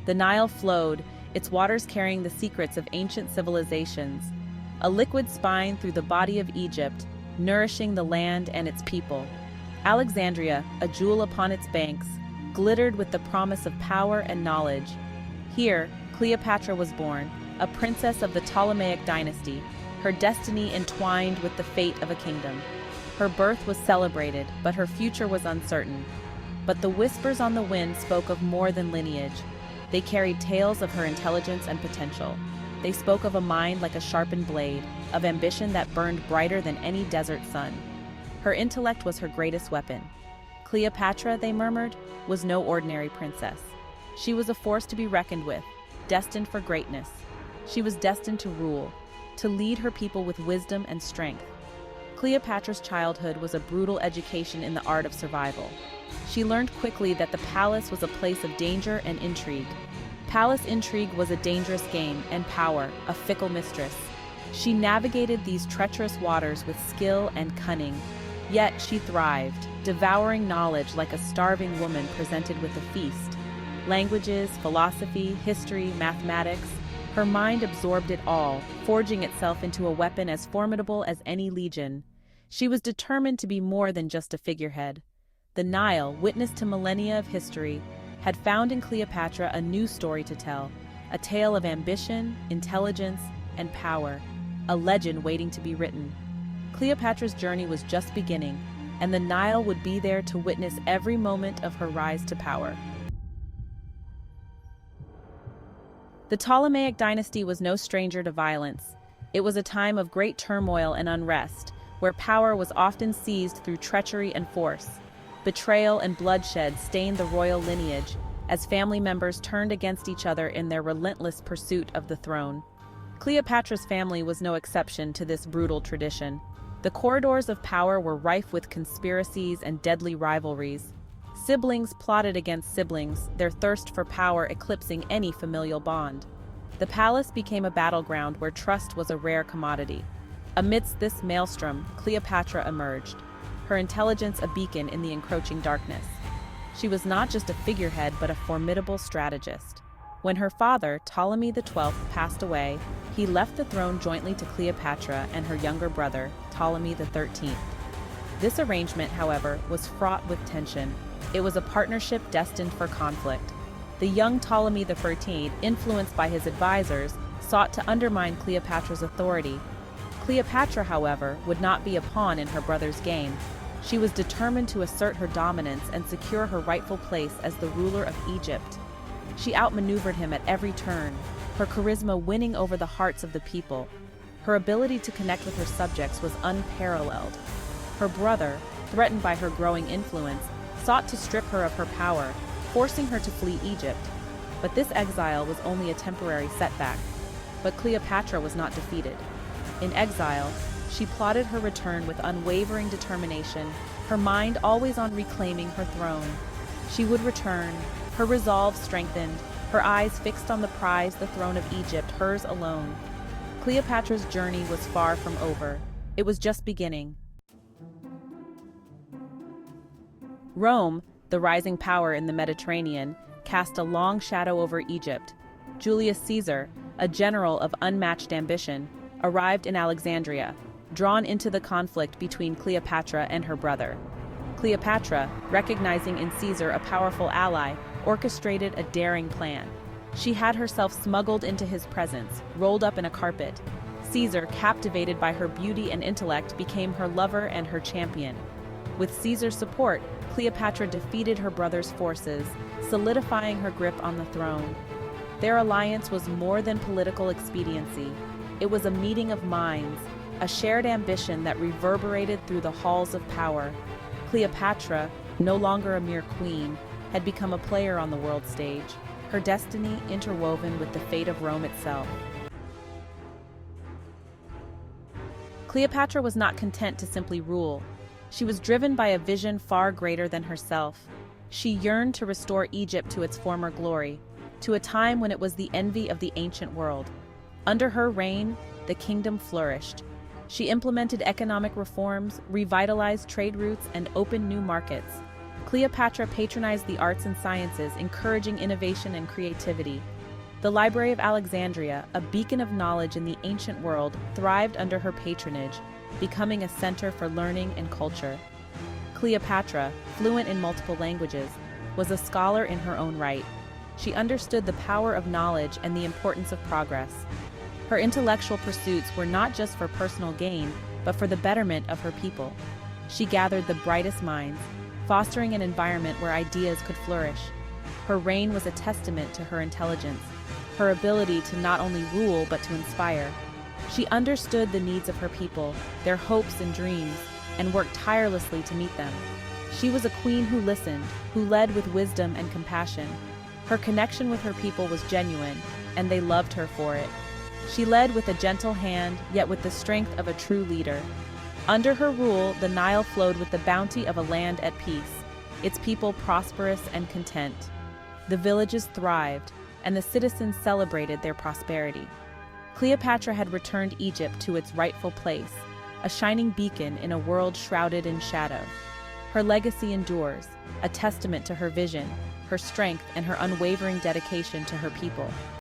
The Nile flowed, its waters carrying the secrets of ancient civilizations, a liquid spine through the body of Egypt, nourishing the land and its people. Alexandria, a jewel upon its banks, glittered with the promise of power and knowledge. Here, Cleopatra was born, a princess of the Ptolemaic dynasty, her destiny entwined with the fate of a kingdom. Her birth was celebrated, but her future was uncertain. But the whispers on the wind spoke of more than lineage. They carried tales of her intelligence and potential. They spoke of a mind like a sharpened blade, of ambition that burned brighter than any desert sun. Her intellect was her greatest weapon. Cleopatra, they murmured, was no ordinary princess. She was a force to be reckoned with, destined for greatness. She was destined to rule, to lead her people with wisdom and strength. Cleopatra's childhood was a brutal education in the art of survival. She learned quickly that the palace was a place of danger and intrigue. Palace intrigue was a dangerous game, and power, a fickle mistress. She navigated these treacherous waters with skill and cunning. Yet she thrived, devouring knowledge like a starving woman presented with a feast. Languages, philosophy, history, mathematics. Her mind absorbed it all, forging itself into a weapon as formidable as any legion. She was determined to be more than just a figurehead. The Nile, witness to millennia of history, had found in Cleopatra a new story to tell, a tale of ambition, intelligence, and power, a legend waiting to be written. Cleopatra's journey was just beginning, and the Nile would be there to witness every moment of her rise to power. The Ptolemaic dynasty was no stranger to violence. It was a time of great turmoil and unrest, where power was often seized through treachery and force. Betrayal and bloodshed stained the royal lineage, as family members turned against each other in their relentless pursuit of the throne. Cleopatra's family was no exception to this brutal tradition. The corridors of power were rife with conspiracies and deadly rivalries. Siblings plotted against siblings, their thirst for power eclipsing any familial bond. The palace became a battleground where trust was a rare commodity. Amidst this maelstrom, Cleopatra emerged, her intelligence a beacon in the encroaching darkness. She was not just a figurehead but a formidable strategist. When her father, Ptolemy XII, passed away, he left the throne jointly to Cleopatra and her younger brother, Ptolemy XIII. This arrangement, however, was fraught with tension. It was a partnership destined for conflict. The young Ptolemy XIII, influenced by his advisors, sought to undermine Cleopatra's authority. Cleopatra, however, would not be a pawn in her brother's game. She was determined to assert her dominance and secure her rightful place as the ruler of Egypt. She outmaneuvered him at every turn, her charisma winning over the hearts of the people. Her ability to connect with her subjects was unparalleled. Her brother, threatened by her growing influence, sought to strip her of her power, forcing her to flee Egypt. But this exile was only a temporary setback. But Cleopatra was not defeated. In exile, she plotted her return with unwavering determination, her mind always on reclaiming her throne. She would return, her resolve strengthened, her eyes fixed on the prize, the throne of Egypt, hers alone. Cleopatra's journey was far from over. It was just beginning. Rome, the rising power in the Mediterranean, cast a long shadow over Egypt. Julius Caesar, a general of unmatched ambition, arrived in Alexandria, drawn into the conflict between Cleopatra and her brother. Cleopatra, recognizing in Caesar a powerful ally, orchestrated a daring plan. She had herself smuggled into his presence, rolled up in a carpet. Caesar, captivated by her beauty and intellect, became her lover and her champion. With Caesar's support, Cleopatra defeated her brother's forces, solidifying her grip on the throne. Their alliance was more than political expediency. It was a meeting of minds, a shared ambition that reverberated through the halls of power. Cleopatra, no longer a mere queen, had become a player on the world stage, her destiny interwoven with the fate of Rome itself. Cleopatra was not content to simply rule. She was driven by a vision far greater than herself. She yearned to restore Egypt to its former glory, to a time when it was the envy of the ancient world. Under her reign, the kingdom flourished. She implemented economic reforms, revitalized trade routes, and opened new markets. Cleopatra patronized the arts and sciences, encouraging innovation and creativity. The Library of Alexandria, a beacon of knowledge in the ancient world, thrived under her patronage, becoming a center for learning and culture. Cleopatra, fluent in multiple languages, was a scholar in her own right. She understood the power of knowledge and the importance of progress. Her intellectual pursuits were not just for personal gain, but for the betterment of her people. She gathered the brightest minds, fostering an environment where ideas could flourish. Her reign was a testament to her intelligence, her ability to not only rule but to inspire. She understood the needs of her people, their hopes and dreams, and worked tirelessly to meet them. She was a queen who listened, who led with wisdom and compassion. Her connection with her people was genuine, and they loved her for it. She led with a gentle hand, yet with the strength of a true leader. Under her rule, the Nile flowed with the bounty of a land at peace, its people prosperous and content. The villages thrived, and the citizens celebrated their prosperity. Cleopatra had returned Egypt to its rightful place, a shining beacon in a world shrouded in shadow. Her legacy endures, a testament to her vision, her strength, and her unwavering dedication to her people.